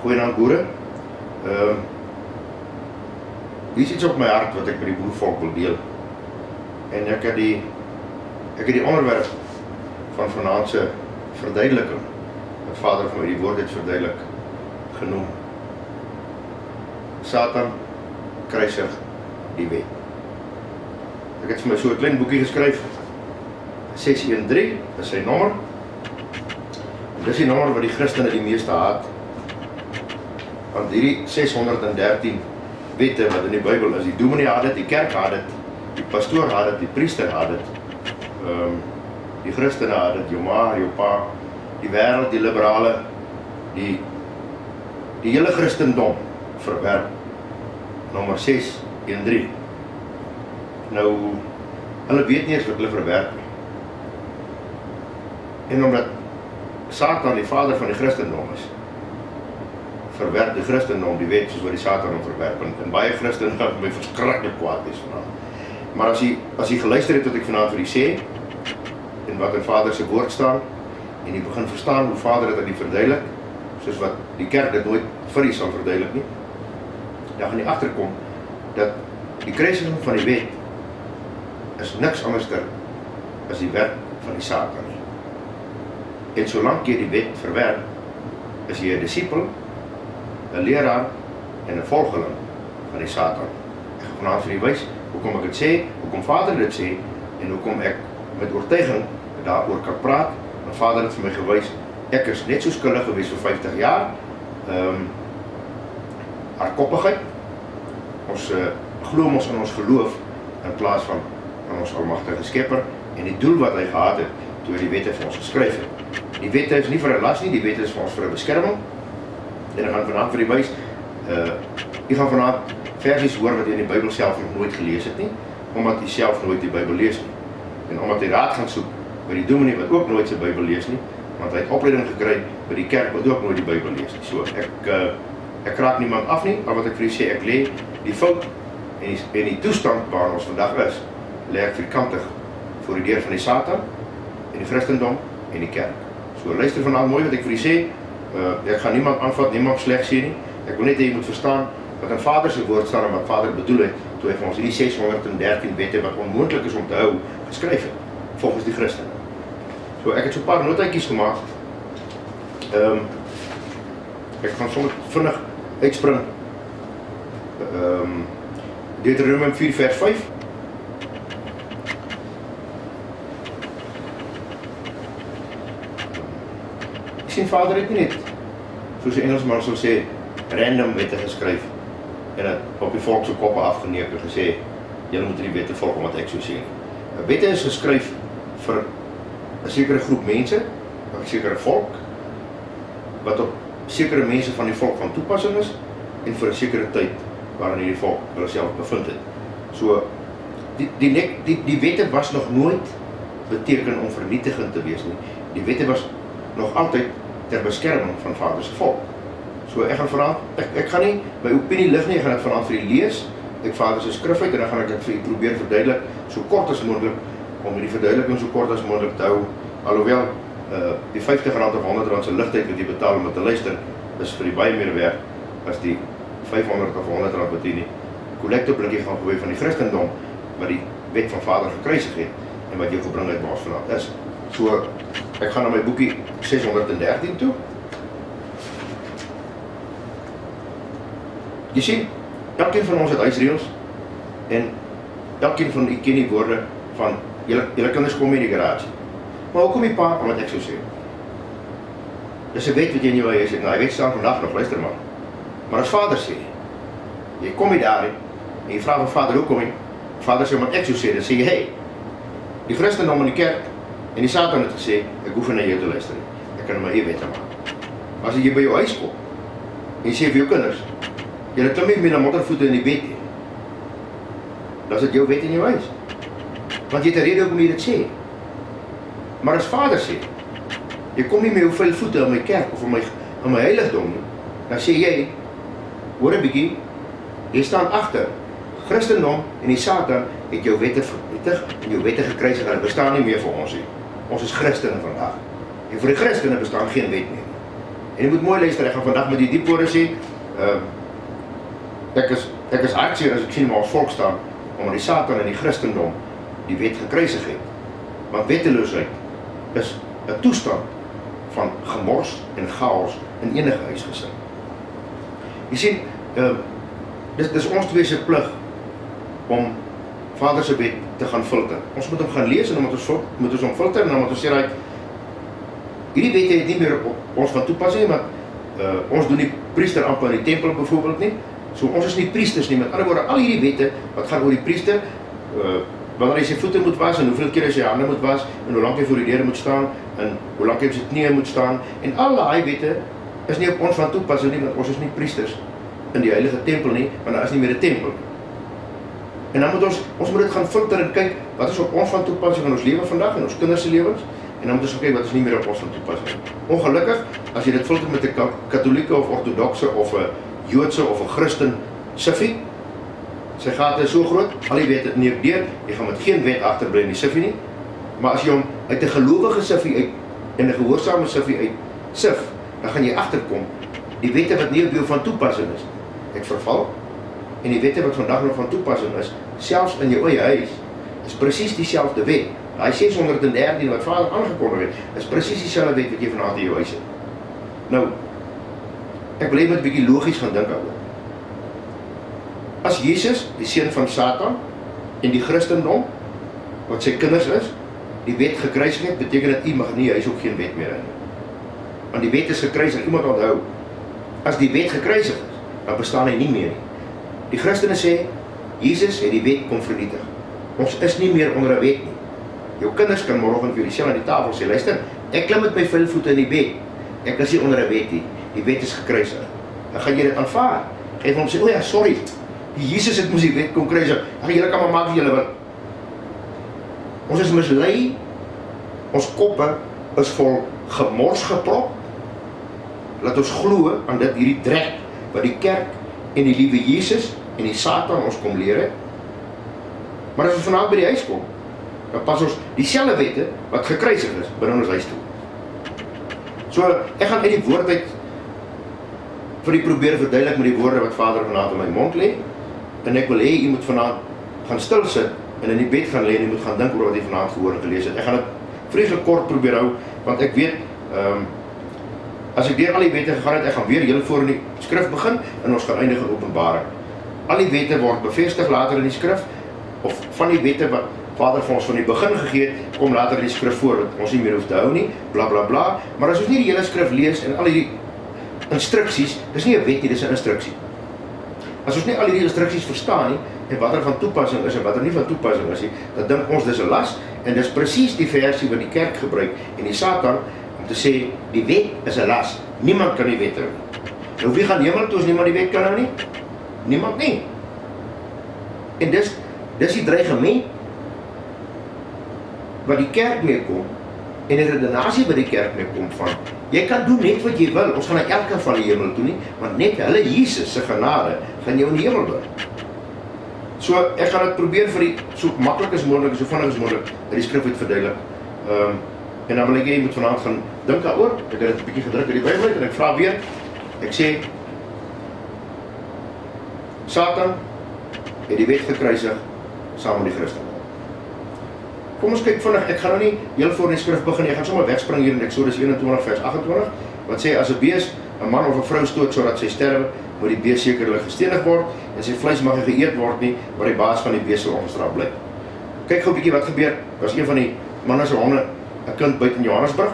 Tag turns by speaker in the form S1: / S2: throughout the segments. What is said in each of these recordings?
S1: Goeienaand boere. Hier is iets op my hart wat ek met die boervolk wil deel. En ek het die onderwerp van vanaand se verduideliking, wat Vader vir my die woord het verduidelik, genoem. Satan kruisig die wet. Ek het vir my so 'n klein boekie geskryf. 613 is sy nommer. En dis die nommer wat die Christene die meeste haat. Want hierdie 613 wette wat in die Bybel is, die dominee haat dit, die kerk haat dit, die pastoor haat dit, die priester haat dit, die Christene haat dit, jou ma, jou pa, die wêreld, die liberale, die hele Christendom verwerp. Nommer 613. Nou, hulle weet nie eens wat hulle verwerp nie. En omdat Satan die vader van die Christendom is, verwerp die Christendom die wet soos wat die Satan hom verwerp. En baie Christene gaan my verskriklik kwaad wees vanaand. Maar as jy geluister het wat ek vanaand vir u sê, en wat in Vader se woord staan, en jy begin verstaan hoe Vader dit aan die verduidelik, soos wat die kerk dit nooit vir u sal verduidelik nie, dan gaan jy agterkom dat die kruisiging van die wet is niks anderster as die werk van die Satan nie. En solank jy die wet verwerp, is jy 'n disipel, 'n leraar en 'n volgeling van die Satan. Ek gaan vanaand vir u wys hoekom ek dit sê, hoekom Vader dit sê, en hoekom ek met oortuiging daaroor kan praat. En Vader het vir my gewys, ek is net so skuldig gewees vir 50 jaar. Hardkoppigheid. Ons glo ons in ons geloof in plaas van in ons almagtige Skepper en die doel wat hy gehad het toe hy die wette vir ons geskryf het. Die wette is nie vir 'n las nie, die wette is vir ons vir 'n beskerming. En ek gaan vanaand vir u wys, jy gaan vanaand versies hoor wat jy in die Bybel self nog nooit gelees het nie, omdat jy self nooit die Bybel lees nie. En omdat jy raad gaan soek by die dominee wat ook nooit sy Bybel lees nie, want hy het opleiding gekry by die kerk wat ook nooit die Bybel lees nie. So ek raak niemand af nie, maar wat ek vir u sê, ek lê die fout en die toestand waar ons vandag is, lê ek vierkantig voor die deur van die Satan en die Christendom en die kerk. So luister vanaand mooi wat ek vir u sê. Ek gaan niemand aanvat, niemand sleg sê nie. Ek wil net hê jy moet verstaan wat in Vader se woord staan en wat Vader bedoel het toe hy vir ons hierdie 613 wette wat onmoontlik is om te hou geskryf het volgens die Christen. So ek het so 'n paar notaatjies gemaak. Ek gaan sommer vinnig uitspring. Deuteronomium 4 vers 5. Ek sien Vader het nie net, soos die Engelsman sal sê, random wette geskryf en het op die volk se koppe afgeneem en gesê, julle moet die wette volg omdat ek so sê. Wette is geskryf vir 'n sekere groep mense, 'n sekere volk, wat op sekere mense van die volk van toepassing is en vir 'n sekere tyd waarin hierdie volk hulle self bevind het. So die wette was nog nooit beteken om vernietigend te wees nie. Die wette was nog altyd ter beskerming van Vader se volk. So ek gaan vanaand, ek gaan nie my opinie lig nie, ek gaan dit vanaand vir u lees uit Vader se skrif uit en dan gaan ek dit vir u probeer verduidelik so kort as moontlik om hierdie verduideliking so kort as moontlik te hou. Alhoewel die R50 of R100 se ligtyd wat jy betaal om te luister is vir die baie meer werd as die R500 of R100 wat jy nie kollektorblikkie gaan gooi van die Christendom wat die wet van Vader gekruisig het en wat jou gebring het waar ons vanaand is. So ek gaan na my boekie 613 toe. Jy sien, elkeen van ons het huisreëls en elkeen van u ken die woorde van julle kinders kom in die garage. Maar hoekom die pa, omdat ek so sê? Dis 'n wet wat jy in jou huis het. Nou, hy wet staan vandag nog, luister maar. Maar as Vader sê, jy kom nie daarin en jy vra van Vader, hoe kom jy? Vader sê, omdat ek so sê, dan sê jy, hey, die Christendom in die kerk en die Satan het gesê, ek hoef nie na jou te luister nie. Ek kan my eie wette maak. Maar as jy by jou huis kom en jy sê vir jou kinders, jy klim nie met 'n moddervoete in die bed nie, dan is dit jou wet in jou huis. Want jy het 'n rede hoekom jy dit sê. Maar as Vader sê, jy kom nie met jou vuil voete in my kerk of in my heiligdom nie, dan sê jy, hoor 'n bietjie, jy staan agter Christendom en die Satan het jou wette vernietig en jou wette gekruisig. Hulle bestaan nie meer vir ons nie. Ons is Christene vandag. En vir die Christene bestaan geen wet meer. En jy moet mooi luister, ek gaan vandag met die diep woorde sê, ek is hartseer as ek sien waar ons volk staan, omdat die Satan en die Christendom die wet gekruisig het. Want wetteloosheid is 'n toestand van gemors en chaos in enige huisgesin. Jy sien, dis ons twee se plig om Vader se wet te gaan filter. Ons moet hom gaan lees en dan moet ons hom filter en dan moet ons sê dat hierdie wette het nie meer op ons van toepassing, want ons doen die priester amper in die tempel byvoorbeeld nie. So ons is nie priesters nie. Met ander woorde, al hierdie wette wat gaan oor die priester, wanneer hy sy voete moet was en hoeveel keer hy sy hande moet was en hoe lank hy voor die deur moet staan en hoe lank hy op sy knieë moet staan en al daai wette is nie op ons van toepassing nie, want ons is nie priesters in die heilige tempel nie, want daar is nie meer 'n tempel. En dan moet ons moet dit gaan filter en kyk wat is op ons van toepassing in ons lewe vandag en ons kinders se lewens en dan moet ons kyk wat is nie meer op ons van toepassing. Ongelukkig, as jy dit filter met 'n katholieke of ortodokse of 'n Joodse of 'n Christen siffie, sy gate is so groot, al die wette neem deur, jy gaan met geen wet agterbly in die siffie nie, maar as jy hom uit 'n gelowige siffie uit en 'n gehoorsame siffie uit sif, dan gaan jy agterkom, die wette wat nie op jou van toepassing is, het verval, en die wette wat vandag nog van toepassing is, selfs in jou eie huis, is presies dieselfde wet. Daai 613 wat Vader aangekondig het, is presies dieselfde wet wat jy vanaand in jou huis het. Nou, ek wil hê jy moet 'n bietjie logies gaan dink daaroor. As Jesus, die seun van Satan, en die Christendom, wat sy kinders is, die wet gekruisig het, beteken dat u mag nie, hy is ook geen wet meer in. Want die wet is gekruisig, iemand onthou, as die wet gekruisig is, dan bestaan hy nie meer nie. Die Christene sê, Jesus het die wet kom vernietig. Ons is nie meer onder 'n wet nie. Jou kinders kan môre vir dieselfde aan die tafel sê, luister, ek klim met my vuil voete in die bed, ek is nie onder 'n wet nie, die wet is gekruisig. Dan gaan jy dit aanvaar. Jy gaan hom sê, o ja, sorry, die Jesus het mos die wet kom kruisig. Ag, julle kan maar maak wat julle wil. Ons is mislei, ons koppe is vol gemors geprop. Laat ons glo aan dit hierdie drek wat die kerk en die liewe Jesus en die Satan ons kom leer het. Maar as ons vanaand by die huis kom, dan pas ons dieselfde wette wat gekruisig is binne ons huis toe. So, ek gaan uit die woord uit vir die probeer verduidelik met die woorde wat Vader vanaand in my mond lê. En ek wil hê, jy moet vanaand gaan stil sit en in die bed gaan lê en jy moet gaan dink oor wat jy vanaand gehoor en gelees het. Ek gaan dit vreeslik kort probeer hou, want ek weet, as ek deur al die wette gegaan het, ek gaan weer heel voor in die skrif begin en ons gaan eindig in Openbaring. Al die wette word bevestig later in die skrif, of van die wette wat Vader vir ons van die begin gegee het, kom later in die skrif voor, wat ons nie meer hoef te hou nie, bla bla bla. Maar as ons nie die hele skrif lees en al die instruksies, dis nie 'n wet nie, dis 'n instruksie. As ons nie al die instruksies verstaan nie, en wat er van toepassing is en wat er nie van toepassing is nie, dan dink ons dis 'n las, en dis presies die versie wat die kerk gebruik, en die Satan, om te sê, die wet is 'n las, niemand kan die wet hou nie. Nou wie gaan hemel toe as niemand die wet kan hou nie? Niemand nie. En dis die dreigement wat die kerk mee kom, en die redenasie wat die kerk mee kom van, jy kan doen net wat jy wil, ons gaan na elke van die hemel toe nie, want net hulle Jesus se genade, gaan jou in die hemel doen. So, ek gaan dit probeer vir die, so maklik as moontlik, so vinnig as moontlik, dat die skrif uit verduidelik. En dan wil ek jy moet vanaand gaan dink daaroor, ek het dit 'n bietjie gedruk in die Bybel uit, en ek vra weer, ek sê, Satan het die wet gekruisig, saam met die Christen. Kom ons kyk vinnig, ek gaan nou nie heel voor in die skrif begin, ek gaan sommer wegspring hier in Exodus 21 vers 28, wat sê, as 'n bees 'n man of 'n vrou stoot sodat sy sterwe, moet die bees sekerlik gestenig word, en sy vleis mag nie geëet word nie, maar die baas van die bees sal ongestraf bly. Kyk gou 'n bietjie wat gebeur, was een van die manne se honde, 'n kind buite in Johannesburg,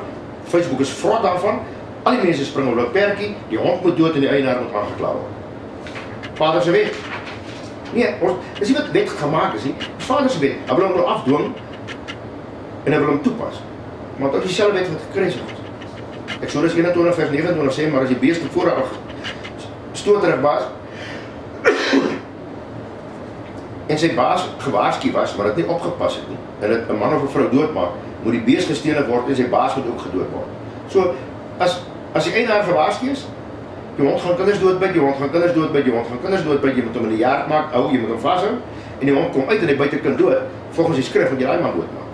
S1: Facebook is vrot daarvan, al die mense spring op 'n perdjie, die hond moet dood en die eienaar moet aangekla word. Vader se wet. Nee, dis nie wat wet gemaak is nie, dis Vader se wet. Hy wil hom afdwing, en hy wil hom toepas. Maar dit is dieselfde wet wat gekruisig is. Exodus 21 vers 29 sê, maar as die bees tevore al stoterig was, en sy baas gewaarsku was, maar dit nie opgepas het nie, en dit 'n man of 'n vrou doodmaak, moet die bees gestenig word en sy baas moet ook gedood word. So, as die eienaar gewaarsku is, jy hond gaan kinders doodbyt, jy hond gaan kinders doodbyt, jy hond gaan kinders doodbyt, jy moet hom in die jaard maak, jy moet hom vashou, en die hond kom uit en hy byt 'n kind dood, volgens die skrif moet jy daai man doodmaak.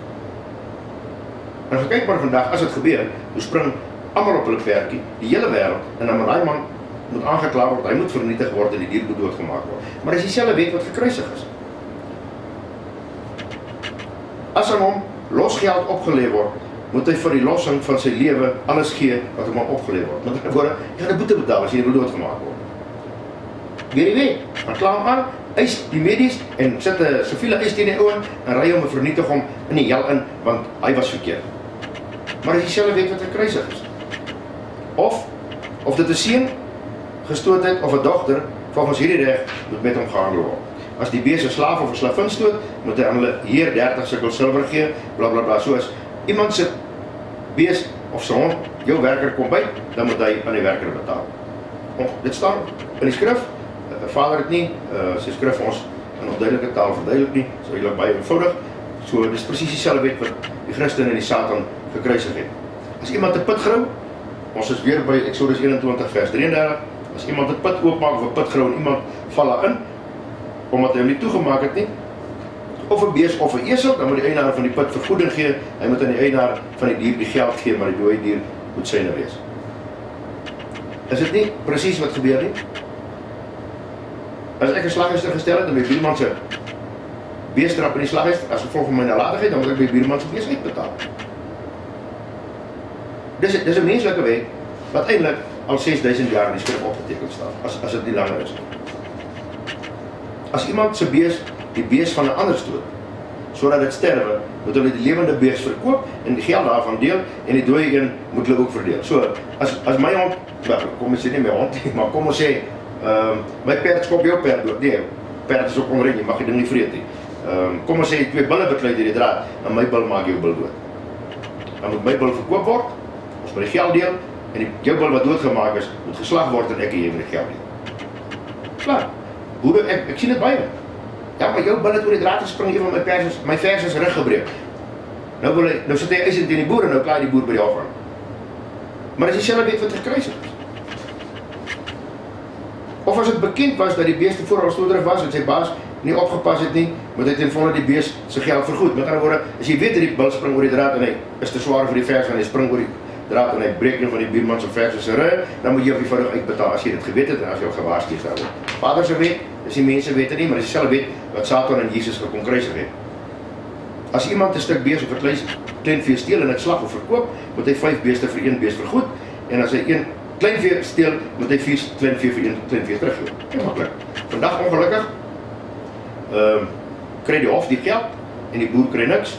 S1: En kyk maar vandag, as dit gebeur, hoe spring almal op hulle perdjie, die hele wêreld, en dan moet daai man moet aangekla word, hy moet vernietig word en die dier moet doodgemaak word. Maar dis dieselfde wet wat gekruisig is. As aan hom losgeld opgelê word, moet hy vir die lossing van sy lewe alles gee wat hom opgelê word. Met ander woorde, jy gaan 'n boete betaal as jy nie doodgemaak word. Weer die wet, maar kla hom aan, eis die medies en sit 'n siviele eis teen die ou en ry hom en vernietig hom in die hel in, want hy was verkeerd. Maar dis dieselfde wet wat gekruisig is. Of dit 'n seun gestoot het of 'n dogter, volgens hierdie reg moet met hom gehandel word. As die bees 'n slaaf of 'n slavin stoot, moet hy aan hulle heer 30 sikkel silwer gee, bla bla bla. So as iemand se bees of sy hond jou werker kom by, dan moet hy aan die werker betaal. Dit staan in die skrif. Vader het nie sy skrif ons in onduidelike taal verduidelik nie, so julle baie eenvoudig. So dis presies dieselfde wet wat die Christen en die Satan gekruisig het. As iemand 'n put grou, ons is weer by Exodus 21 vers 33, as iemand 'n put oopmaak of 'n put grou en iemand val daarin, omdat hy hom nie toegemaak het nie, of 'n bees of 'n esel, dan moet die eienaar van die put vergoeding gee, hy moet aan die eienaar van die dier die geld gee, maar die dooie dier moet syne wees. Is dit nie presies wat gebeur nie? As ek 'n slaghuister gestel het en my buurman se bees trap in die slaghuis, as gevolg van my nalatigheid, dan moet ek my buurman se bees uitbetaal. Dis 'n menslike wet wat eintlik al 6000 jaar in die skrif opgeteken staan, as dit nie langer is nie. As iemand se bees die bees van 'n ander stoot, sodat dit sterwe, moet hulle die lewende bees verkoop en die geld daarvan deel en die dooie een moet hulle ook verdeel. So, as my hond, kom ons sê nie my hond nie, maar kom ons sê, my perd skop jou perd dood. Nee, perd is ook onrein, jy mag die ding nie vreet nie. Kom ons sê, 2 bulle beklui deur die draad, dan my bul maak jou bul dood. Dan moet my bul verkoop word, ons moet die geld deel, en jou bul wat doodgemaak is, moet geslag word en ek en jy moet die geld deel. Klaar. Boere, ek sien dit baie. Ja, maar jou bul het oor die draad gespring, een van my vers is rug gebreek. Nou sit hy eis teen die boer en nou klaar die boer by die hof aan. Maar dis dieselfde wet wat gekruisig is. Of as dit bekend was dat die bees tevore al stootdrif was en sy baas nie opgepas het nie, moet hy ten volle die bees se geld vergoed. Met ander woorde, as jy weet dat die bul spring oor die draad en hy is te swaar vir die vers en hy spring oor die draad en hy breek een van die buurman se vers se rug, dan moet jy op die eenvoudig uitbetaal as jy dit geweet het en as jy gewaarsku is daaroor. Vader se wet, dis nie mense wete nie, maar dis dieselfde wet wat Satan en Jesus gekon kruisig het. As iemand 'n stuk bees of 'n kleinvee steel en dit slag of verkoop, moet hy 5 beeste vir 1 bees vergoed, en as hy 1 kleinvee steel, moet hy 4 kleinvee vir 1 kleinvee teruggee. Baie maklik. Vandag ongelukkig kry die hof die geld en die boer kry niks.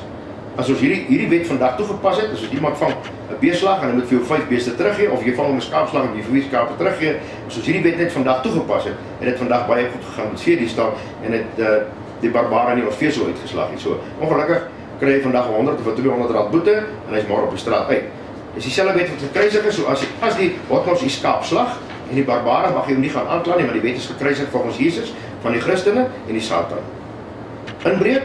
S1: As ons hierdie wet vandag toegepas het, as iemand vang 'n beeslag en hy moet vir jou 5 beeste teruggee, of jy vang hom 'n skaapslag en jy vir 4 skape teruggee, as ons hierdie wet net vandag toegepas het, het dit vandag baie goed gegaan met veediefstal en het die barbare nie ons vesel uitgeslag nie. So ongelukkig kry jy vandag 100 of 200 rand boete en hy's môre op die straat uit. Dis dieselfde wet wat gekruisig is, so as die hotmos die skaap slag en die barbare mag jy hom nie gaan aankla nie, maar die wet is gekruisig volgens Jesus, van die Christene en die Satan. Inbreek,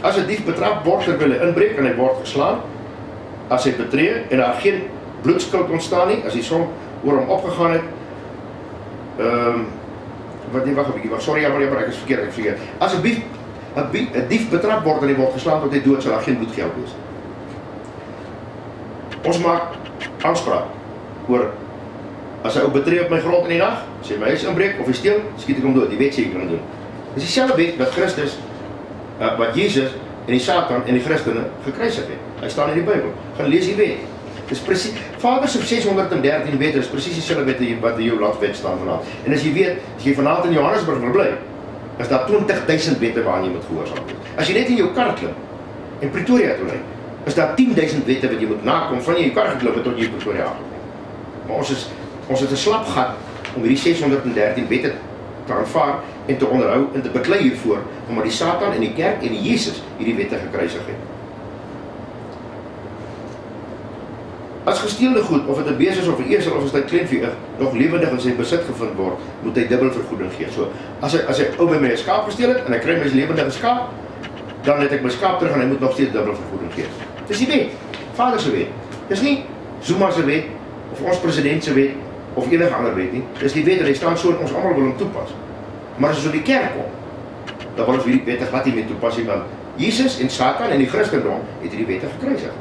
S1: as 'n dief betrap word terwyl hy inbreek en hy word geslaan, as hy betree en daar geen bloedskuld ontstaan nie, as die som oor hom opgegaan het, wag 'n bietjie, sorry jammer, ek is verkeerd. As 'n dief betrap word en hy word geslaan tot hy dood, sal daar geen bloedgeld wees. Ons maak aanspraak oor, as hy ou betree op my grond in die nag, as hy my huis inbreek of hy steel, skiet ek hom dood, die wet sê ek kan doen. Dis dieselfde wet wat Christus, wat Jesus en die Satan en die Christene gekruisig het. Hy staan in die Bybel. Gaan lees die wet. Dis presies, Vader se 613 wette is presies dieselfde wette wat in jou landwet staan vanaand. En as jy weet, as jy vanaand in Johannesburg wil bly, is daar 20.000 wette waaraan jy moet gehoorsaam wees. As jy net in jou kar klim en Pretoria toe ry, is daar 10.000 wette wat jy moet nakom van jy jou kar geklim het tot jy Pretoria aankom. Maar ons het 'n slap gat om hierdie 613 wette te aanvaar en te onderhou en te beklei hiervoor, omdat die Satan en die kerk en die Jesus hierdie wette gekruisig het. As gesteelde goed, of dit 'n bees is of 'n esel of as dit 'n kleinvee nog lewendig in sy besit gevind word, moet hy dubbel vergoeding gee. So, as hy ou by my 'n skaap gesteel het en hy kry my lewendige skaap, dan het ek my skaap terug en hy moet nog steeds dubbel vergoeding gee. Dis die wet, Vader se wet. Dis nie Zuma se wet of ons president se wet of enige ander wet nie. Dis die wet en hy staan so en ons almal wil hom toepas. Maar as ons op die kerk kom, dan wil ons hierdie wette glad nie meer toepas nie, want Jesus en Satan en die Christendom het hierdie wette gekruisig.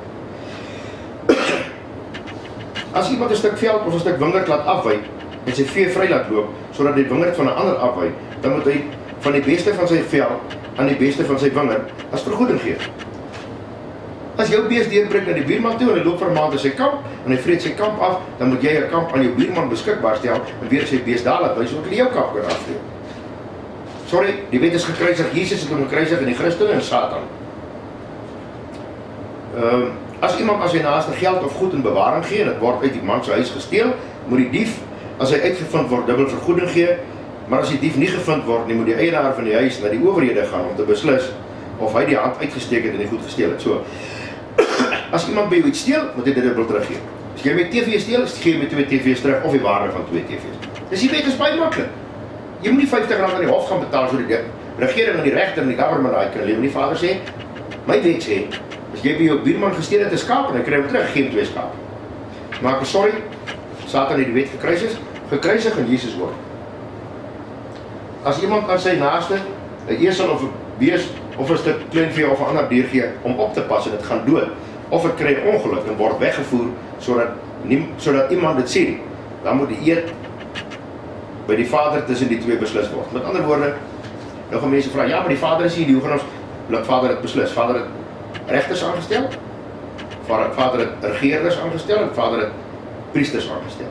S1: As iemand 'n stuk veld of 'n stuk wingerd laat afwy en sy vee vry laat loop sodat die wingerd van 'n ander afwy, dan moet hy van die beste van sy veld aan die beste van sy wingerd as vergoeding gee. As jou bees deurbreek na die buurman toe en hy loop vir 'n maand in sy kamp en hy vreet sy kamp af, dan moet jy 'n kamp aan jou buurman beskikbaar stel en weer sy bees daar laat wys sodat hy jou kamp kan afvee. Sorry, die wet is gekruisig. Jesus het hom gekruisig en die Christene en Satan. As iemand aan sy naaste geld of goed in bewaring gee en dit word uit die man se huis gesteel, moet die dief, as hy uitgevind word, dubbel vergoeding gee. Maar as die dief nie gevind word nie, moet die eienaar van die huis na die owerhede gaan om te beslis of hy die hand uitgesteek het en die goed gesteel het. So, as iemand by jou iets steel, moet hy dit dubbel teruggee. As jy my TV steel, gee jy my 2 TV's terug of die waarde van 2 TV's. Dis die wet is baie maklik. Jy moet nie R50 aan die hof gaan betaal sodat die regering en die regter en die government daai kan lewe. Die Vader sê, my wet sê, as jy by jou buurman gesteel het 'n skaap en hy kry hom terug, gee hom 2 skaap. Maar sorry, Satan het die wet gekruisig en Jesus word. As iemand aan sy naaste 'n esel of 'n bees of 'n stuk kleinvee of 'n ander dier gee om op te pas en dit gaan dood, of dit kry ongeluk en word weggevoer sodat iemand dit sien, dan moet die eed by die Vader tussen die twee beslis word. Met ander woorde, nou gaan mense vra, ja, maar die Vader is hier, hoe gaan ons laat Vader dit beslis? Vader het regters aangestel, Vader het regeerders aangestel en Vader het priesters aangestel.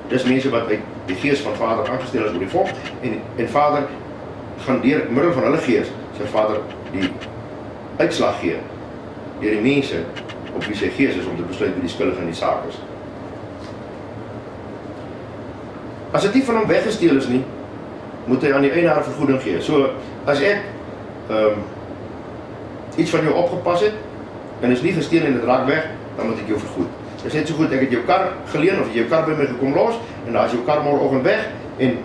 S1: Dis mense wat uit die gees van Vader aangestel is oor die volk en Vader gaan deur middel van hulle gees sy Vader die uitslag gee deur die mense op wie sy gees is om te besluit wie die skuldig in die saak is. As dit nie van hom weggesteel is nie, moet hy aan die eienaar vergoeding gee. So, as ek iets van jou opgepas het en is nie gesteel en dit raak weg, dan moet ek jou vergoed. Dit is net so goed, ek het jou kar geleen of jy jou kar by my gekom los en daar is jou kar môreoggend weg en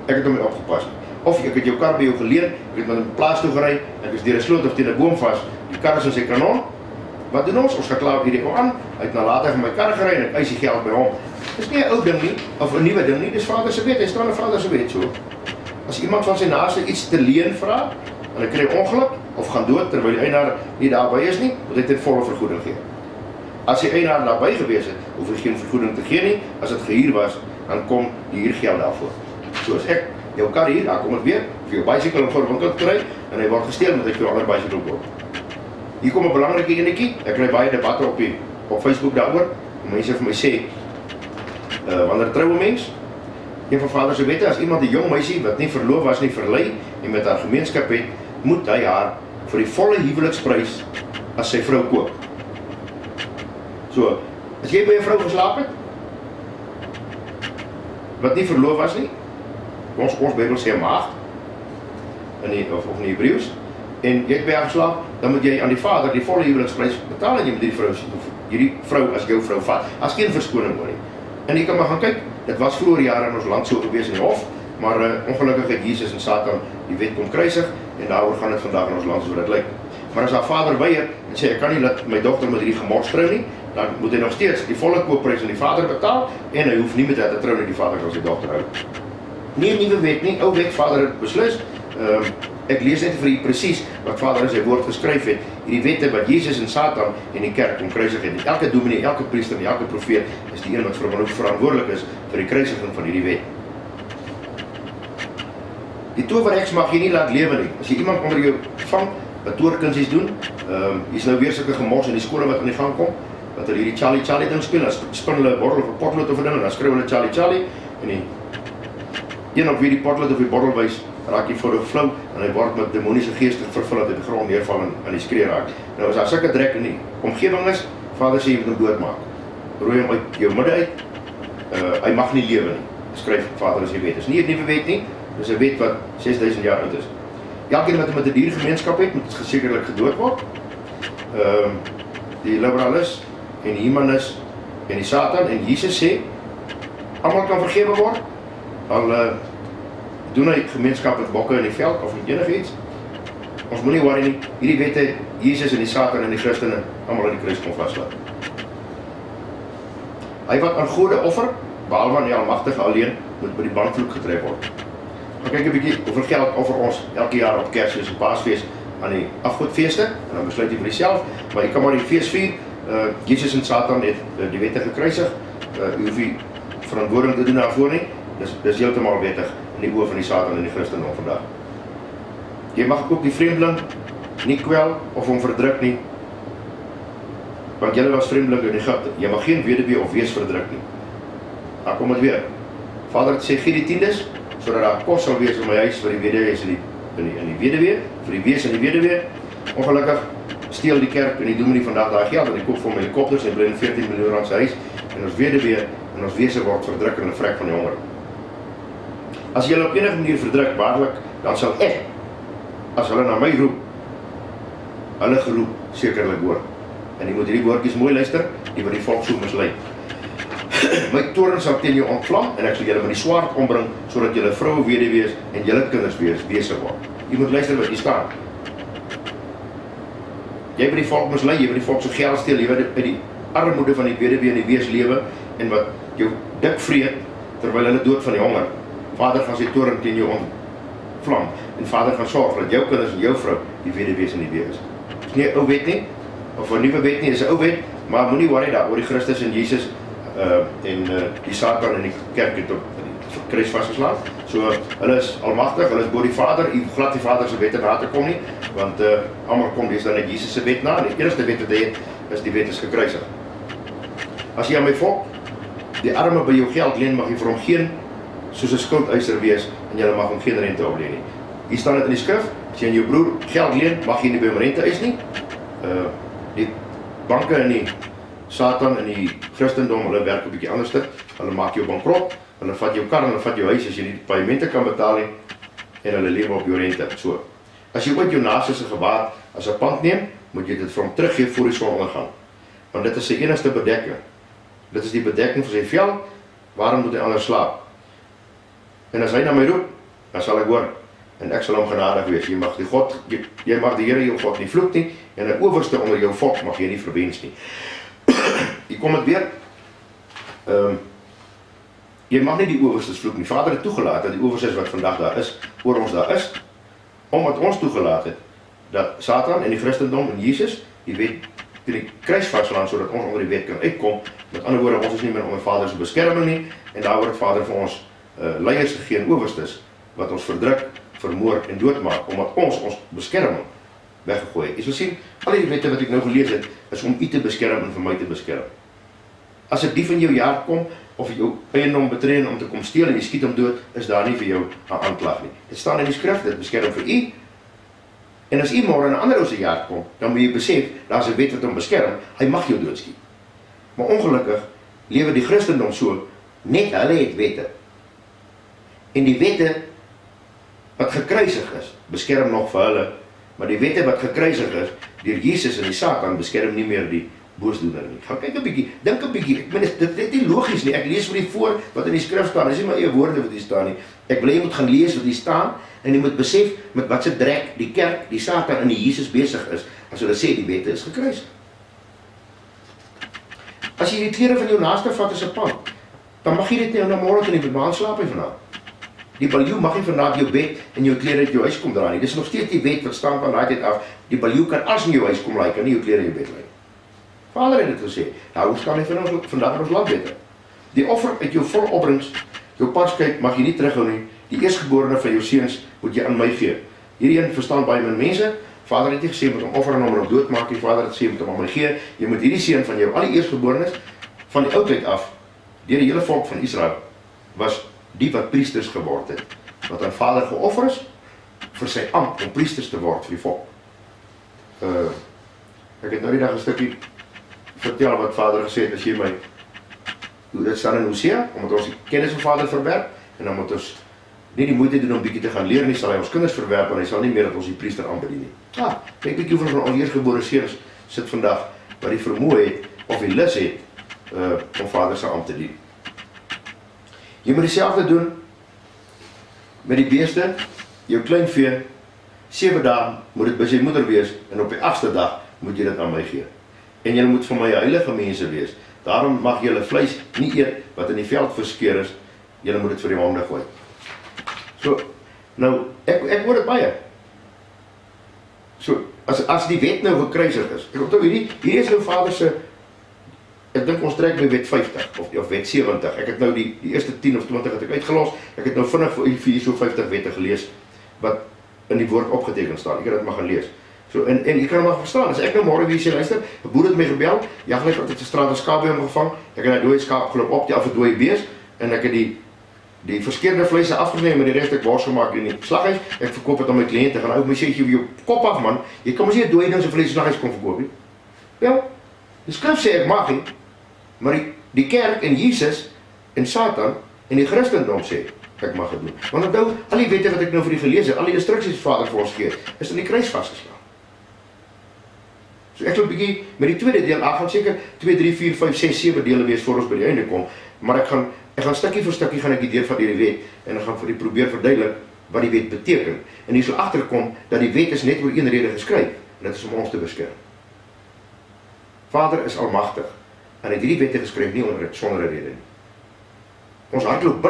S1: ek het hom nie opgepas. Of ek het jou kar by jou geleen, ek het met 'n plaas toe gery, ek is deur 'n sloot of teen 'n boom vas, die kar is in sy kanon. Wat doen ons? Ons gaan klaar op hierdie ou aan, hy het na later van my kar gery en ek eis die geld by hom. Dis nie 'n ou ding nie, of 'n nuwe ding nie, dis Vader se wet, hy staan in Vader se wet so. As iemand van sy naaste iets te leen vra, en hy kry ongeluk, of gaan dood terwyl die eienaar nie daarby is nie, moet hy ten volle vergoeding gee. As die eienaar daarbey gewees het, hoef hy geen vergoeding te gee nie, as dit gehuur was, dan kom die huurgeld daarvoor. So as ek jou kar hier, daar kom ek weer, of jou bicycle om voor die winkel te kry, en hy word gesteel, moet ek vir 'n ander bicycle koop. Hier kom 'n belangrike enetjie, ek kry baie debatte op Facebook daaroor, mense vir my sê, wanneer trou 'n mens, een van Vader se wette, as iemand 'n jong meisie wat nie verloof was nie verlei en met haar gemeenskap het, moet hy haar vir die volle huweliksprys as sy vrou koop. So, as jy by 'n vrou geslaap het wat nie verloof was nie, ons Bybel sê 'n maagd of in die Hebreëus, en jy het by haar geslaap, dan moet jy aan die Vader die volle huweliksprys betaal en jy moet hierdie vrou as jou vrou vat, as geen verskoning hoor nie. En jy kan maar gaan kyk, dit was vroeër jare in ons land so gewees in die hof, maar ongelukkig het Jesus en Satan die wet kom kruisig en daaroor gaan dit vandag in ons land so dit lyk. Maar as haar vader weier en sê ek kan nie laat my dogter met hierdie gemors trou nie, dan moet hy nog steeds die volle koopprys aan die vader betaal en hy hoef nie met haar te trou nie, die vader kan sy dogter hou. Nie 'n nuwe wet nie, ou wet, Vader het beslis. Ek lees net vir u presies wat Vader in sy woord geskryf het, hierdie wette wat Jesus en Satan en die kerk kom kruisig het. Elke dominee, elke priester en elke profeet is die een wat verantwoordelik is vir die kruisiging van hierdie wet. Die towerheks mag jy nie laat lewe nie. As jy iemand onder jou vang wat toorkunsies doen, hier's nou weer sulke gemors in die skole wat aan die gang kom, wat hulle hierdie Charlie ding speel, dan spin hulle 'n bottel of 'n potlood of 'n ding en dan skryf hulle Charlie en die een op wie die potlood of die bottel wys, raak jy voor 'n flou en hy word met demoniese geeste vervul dat hy op die grond neerval en aan die skree raak. Nou as daar sulke drek in die omgewing is, Vader sê jy moet hom doodmaak. Rooi hom uit jou midde uit. Hy mag nie lewe nie. Skryf Vader as jy weet. Dis nie 'n nuwe wet nie. Dis 'n wet wat 6000 jaar oud is. Elkeen wat met 'n diergemeenskap het, moet sekerlik gedood word. Die liberalis en die humanis en die Satan en Jesus sê almal kan vergewe word. Al doen hy gemeenskap met bokke in die veld of met enigiets. Ons moenie worry nie. Hierdie wette, Jesus en die Satan en die Christene almal aan die kruis kom vaslat. Hy wat aan gode offer, behalwe aan die Almagtige alleen, moet by die bandvloek getref word. Maar kyk 'n bietjie hoeveel geld offer ons elke jaar op Kersfees en Paasfees aan die afgodfeeste, en dan besluit jy vir jouself, maar jy kan maar die fees vier, Jesus en Satan het die wette gekruisig. U hoef nie verantwoording te doen daarvoor nie. Dis heeltemal wettig in die oë van die Satan en die Christendom vandag. Jy mag ook die vreemdeling nie kwel of hom verdruk nie, want julle was vreemdeling in Egypte. Jy mag geen weduwee of wees verdruk nie. Dan kom het weer. Vader het sê, gee die tiendes, sodat daar kos sal wees in my huis vir die weduwees en die weduwee, vir die wees en die weduwee. Ongelukkig steel die kerk en die dominee vandag daai geld en die koop van helikopters en bly in 14 miljoen rand se huis en ons weduwee en ons wese word verdruk in 'n vrek van die honger. As jy op enige manier verdruk, waarlik, dan sal ek, as hulle na my roep, hulle geroep sekerlik hoor. En jy moet hierdie woordjies mooi luister, die wat die volk so mislei. My toorn sal teen jou ontvlam en ek sal julle met die swaard ombring, sodat julle vroue weduwees en julle kinders wese word. Jy moet luister wat hier staan. Jy het die volk mislei, jy het die volk se geld steel, jy het by die armoede van die weduwee en die wees lewe en wat jou dik vreet terwyl hulle dood van die honger. Vader gaan sy toorn teen jou ontvlam en Vader gaan sorg dat jou kinders en jou vrou die weduwees en die wees. Dis nie 'n ou wet nie, of 'n nuwe wet nie, dis 'n ou wet, maar moenie worry daaroor die Christus en Jesus die Satan en die kerk het op die kruis vasgeslaan. So hulle is almagtig, hulle is bo die Vader, u glad die Vader se wette na te kom nie, want almal kom dis dan net Jesus se wet na. Die eerste wet wat hy het, is die wet is gekruisig. As jy aan my volk die arme by jou geld leen, mag jy vir hom geen soos 'n skuldeiser wees en jy mag hom geen rente opleen nie. Hier staan dit in die skrif, as jy aan jou broer geld leen, mag jy nie by hom rente eis nie. Die banke en die Satan en die Christendom, hulle werk 'n bietjie anders. Hulle maak jou bankrot, hulle vat jou kar en hulle vat jou huis as jy nie paemente kan betaal nie en hulle lewe op jou rente. So, as jy ooit jou naaste se gewaad as 'n pand neem, moet jy dit vir hom teruggee voor die son ondergaan. Want dit is sy enigste bedekking. Dit is die bedekking vir sy vel, waarom moet hy anders slaap? En as hy na my roep, dan sal ek hoor en ek sal hom genadig wees. Jy mag die Here jou God nie vloek nie en 'n owerste onder jou volk mag jy nie verwens nie. Hier kom het weer. Jy mag nie die owerstes vloek nie. Vader het toegelaat dat die owerstes wat vandag daar is, oor ons daar is, omdat ons toegelaat het dat Satan en die Christendom en Jesus die wet teen die kruis vaslaan sodat ons onder die wet kan uitkom. Met ander woorde, ons is nie meer onder Vader se beskerming nie en daar word Vader vir ons leiers gegee en owerstes wat ons verdruk, vermoor en doodmaak omdat ons beskerming weggegooi het. Jy sal sien, al die wette wat ek nou gelees het, is om u te beskerm en vir my te beskerm. As 'n dief in jou jaard kom, of jou eiendom betree om te kom steel en jy skiet hom dood, is daar nie vir jou 'n aanklag nie. Dit staan in die skrif, dit beskerm vir u. En as u môre in 'n ander ou se jaard kom, dan moet jy besef, daar's 'n wet wat hom beskerm, hy mag jou doodskiet. Maar ongelukkig lewe die Christendom so, net hulle het wette. En die wette wat gekruisig is, beskerm nog vir hulle, maar die wette wat gekruisig is, deur Jesus en die Satan, beskerm nie meer die boosdoener nie. Gaan kyk 'n bietjie, dink 'n bietjie, ek meen, dit is nie logies nie, ek lees vir die voor, wat in die skrif staan, dis nie maar eie woorde wat hier staan nie, ek wil jy moet gaan lees wat hier staan, en jy moet besef, met wat se drek die kerk, die Satan en die Jesus besig is, as hulle sê die wette is gekruisig. As jy die klere van jou naaste vat as 'n pand, dan mag jy dit nie nou môre in die baan slaap vanaand. Die baljoe mag nie vandag jou bed en jou klere uit jou huis kom dra nie. Dis nog steeds die wet wat staan van daai tyd af. Die baljoe kan as in jou huis kom lê, kan nie jou klere in jou bed lê. Vader het dit gesê. Nou ons kan nie vandag in ons land wete. Die offer uit jou vol opbrengs, jou paskyk mag jy nie terughou nie. Die eerstgeborene van jou seuns moet jy aan my gee. Hierdie een verstaan baie min mense. Vader het nie gesê met hom offer en hom op doodmaak nie. Vader het gesê met hom aan my gee. Jy moet hierdie seun van jou, al die eerstgeborenes van die oudheid af, deur die hele volk van Israel was die wat priesters geword het, wat aan Vader geoffer is vir sy ampt om priesters te word vir die volk. Ek het nou die dag 'n stukkie vertel wat Vader gesê het, as jy my, dit staan in Hosea, omdat ons die kennis van Vader verwerp, en dan moet ons nie die moeite doen om bietjie te gaan leer nie, sal hy ons kinders verwerp, en hy sal nie meer dat ons die priester aanbedien nie. Kyk bietjie hoeveel van ons eerstgebore seuns sit vandag, wat die vermoë het, of die lus het, om Vader se ampt te dien. Jy moet dieselfde doen met die beeste, jou kleinvee, 7 dae moet dit by sy moeder wees, en op die 8ste dag moet jy dit aan my gee. En jy moet vir my heilige mense wees, daarom mag julle vleis nie eet wat in die veld verskeur is, julle moet dit vir die honde gooi. So, nou, ek hoor dit baie. So, as die wet nou gekruisig is, ek onthou hierdie is nou Vader se ek dink ons trek by wet 50 of wet 70. Ek het nou die eerste 10 of 20 het ek uitgelos. Ek het nou vinnig vir hier so 50 wette gelees wat in die woord opgeteken staan. Ek het dit maar gaan lees. So en jy kan maar verstaan. As ek nou môre weer sê luister, 'n boer het my gebel, jaglik het uit 'n straat 'n skaap by hom gevang. Ek het 'n dooie skaap geloop op, af 'n dooie bees en ek het die verskeurde vleise afgesny en met die res ek wors gemaak in die slaghuis. Ek verkoop dit aan my kliënte. Gaan ou my sê jy jou kop af man. Jy kan mos nie 'n dooie ding se vleis in die slaghuis kom verkoop nie. Ja. Die skrif sê ek mag nie. Maar die kerk en Jesus en Satan en die Christendom sê ek mag dit doen. Want onthou, al die wette wat ek nou vir u gelees het, al die instruksies wat Vader vir ons gee, is aan die kruis vasgeslaan. So ek wil 'n bietjie met die tweede deel, ek gaan seker 2, 3, 4, 5, 6, 7 dele wees voor ons by die einde kom, maar ek gaan stukkie vir stukkie gaan ek die deur van die wet en ek gaan vir u probeer verduidelik wat die wet beteken. En u sal agterkom dat die wet is net oor een rede geskryf en dit is om ons te beskerm. Vader is almagtig en hy het hierdie wette geskryf nie sonder 'n rede nie. Ons hardloop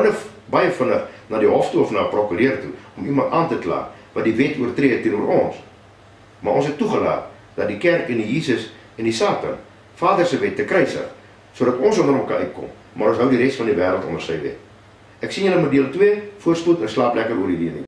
S1: baie vinnig na die hof toe of na 'n prokureur toe om iemand aan te kla wat die wet oortree het teenoor ons. Maar ons het toegelaat dat die kerk en die Jesus en die Satan Vader se wet te kruisig sodat ons onder hom kan uitkom, maar ons hou die res van die wêreld onder sy wet. Ek sien julle met deel 2, voorspoed en slaap lekker oor die week.